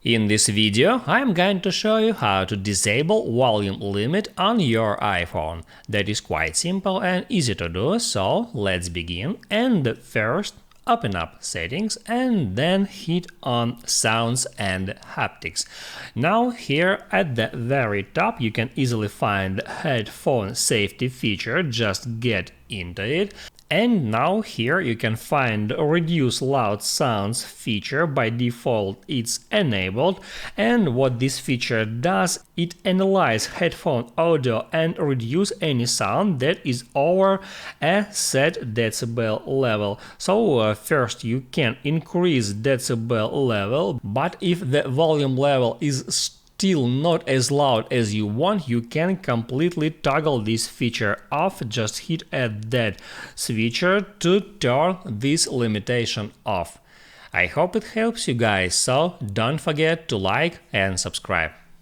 In this video, I'm going to show you how to disable volume limit on your iPhone. That is quite simple and easy to do, so let's begin. And first, open up Settings and then hit on Sounds and Haptics. Now here at the very top you can easily find the headphone safety feature, just get into it. And now here you can find Reduce Loud Sounds feature. By default it's enabled, and what this feature does, it analyzes headphone audio and reduce any sound that is over a set decibel level. So first you can increase decibel level, but if the volume level is still not as loud as you want, you can completely toggle this feature off. Just hit at that switcher to turn this limitation off. I hope it helps you guys, so don't forget to like and subscribe.